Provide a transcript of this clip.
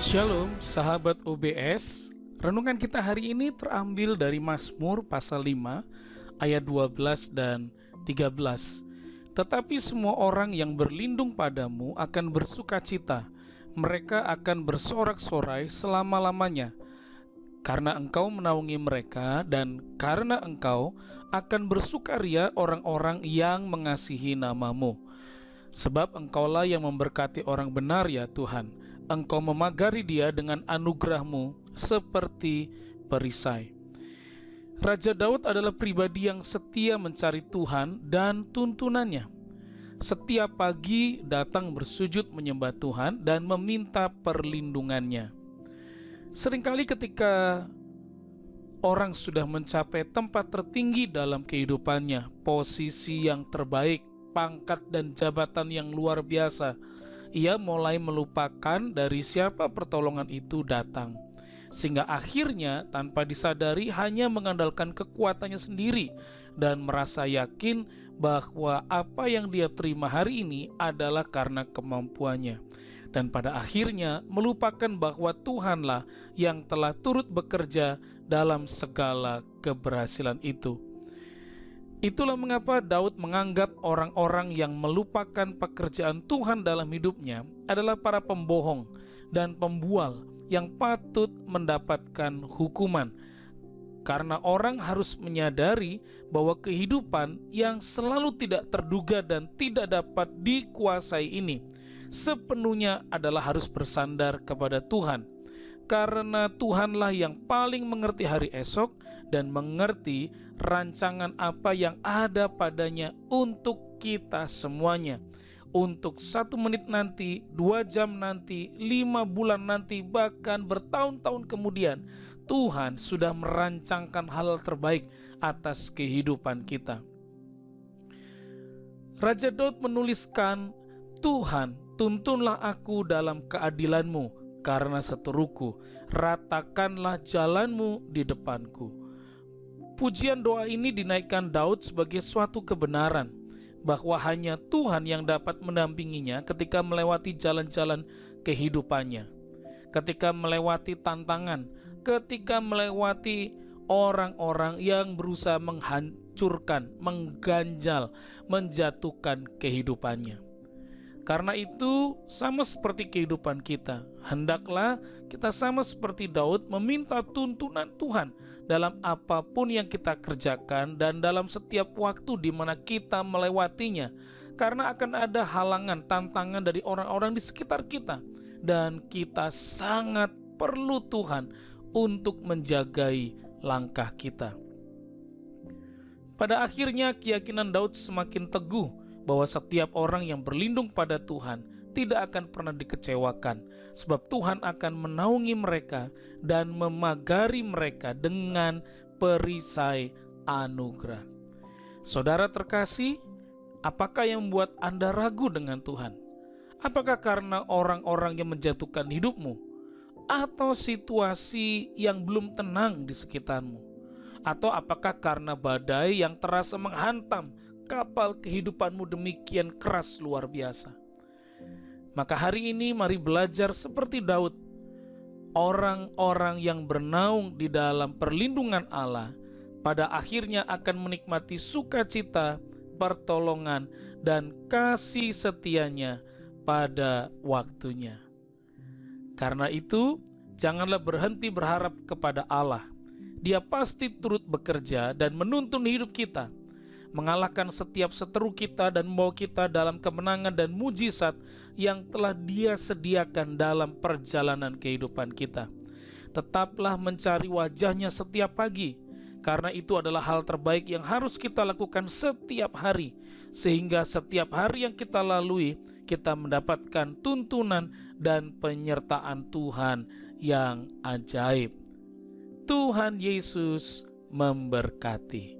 Shalom sahabat OBS. Renungan kita hari ini terambil dari Mazmur pasal 5 ayat 12 dan 13. Tetapi semua orang yang berlindung padamu akan bersukacita, mereka akan bersorak-sorai selama-lamanya. Karena engkau menaungi mereka, dan karena engkau akan bersukaria orang-orang yang mengasihi namamu. Sebab engkaulah yang memberkati orang benar ya Tuhan. Engkau memagari dia dengan anugerah-Mu seperti perisai. Raja Daud adalah pribadi yang setia mencari Tuhan dan tuntunannya. Setiap pagi datang bersujud menyembah Tuhan dan meminta perlindungannya. Seringkali ketika orang sudah mencapai tempat tertinggi dalam kehidupannya, posisi yang terbaik, pangkat dan jabatan yang luar biasa, ia mulai melupakan dari siapa pertolongan itu datang, sehingga akhirnya tanpa disadari hanya mengandalkan kekuatannya sendiri dan merasa yakin bahwa apa yang dia terima hari ini adalah karena kemampuannya, dan pada akhirnya melupakan bahwa Tuhanlah yang telah turut bekerja dalam segala keberhasilan itu. Itulah mengapa Daud menganggap orang-orang yang melupakan pekerjaan Tuhan dalam hidupnya adalah para pembohong dan pembual yang patut mendapatkan hukuman. Karena orang harus menyadari bahwa kehidupan yang selalu tidak terduga dan tidak dapat dikuasai ini sepenuhnya adalah harus bersandar kepada Tuhan. Karena Tuhanlah yang paling mengerti hari esok dan mengerti rancangan apa yang ada padanya untuk kita semuanya. Untuk 1 menit nanti, 2 jam nanti, 5 bulan nanti, bahkan bertahun-tahun kemudian, Tuhan sudah merancangkan hal terbaik atas kehidupan kita. Raja Daud menuliskan, "Tuhan, tuntunlah aku dalam keadilan-Mu, karena seteruku, ratakanlah jalan-Mu di depanku." Pujian doa ini dinaikkan Daud sebagai suatu kebenaran bahwa hanya Tuhan yang dapat mendampinginya ketika melewati jalan-jalan kehidupannya, ketika melewati tantangan, ketika melewati orang-orang yang berusaha menghancurkan, mengganjal, menjatuhkan kehidupannya. Karena itu, sama seperti kehidupan kita, hendaklah kita sama seperti Daud meminta tuntunan Tuhan dalam apapun yang kita kerjakan dan dalam setiap waktu di mana kita melewatinya. Karena akan ada halangan, tantangan dari orang-orang di sekitar kita, dan kita sangat perlu Tuhan untuk menjagai langkah kita. Pada akhirnya keyakinan Daud semakin teguh bahwa setiap orang yang berlindung pada Tuhan tidak akan pernah dikecewakan, sebab Tuhan akan menaungi mereka dan memagari mereka dengan perisai anugerah. Saudara terkasih, apakah yang membuat Anda ragu dengan Tuhan? Apakah karena orang-orang yang menjatuhkan hidupmu? Atau situasi yang belum tenang di sekitarmu? Atau apakah karena badai yang terasa menghantam kapal kehidupanmu demikian keras luar biasa? Maka hari ini mari belajar seperti Daud. Orang-orang yang bernaung di dalam perlindungan Allah pada akhirnya akan menikmati sukacita, pertolongan, dan kasih setianya pada waktunya. Karena itu, janganlah berhenti berharap kepada Allah. Dia pasti turut bekerja dan menuntun hidup kita, mengalahkan setiap seteru kita dan membawa kita dalam kemenangan dan mujizat yang telah Dia sediakan dalam perjalanan kehidupan kita. Tetaplah mencari wajah-Nya setiap pagi, karena itu adalah hal terbaik yang harus kita lakukan setiap hari, sehingga setiap hari yang kita lalui, kita mendapatkan tuntunan dan penyertaan Tuhan yang ajaib. Tuhan Yesus memberkati.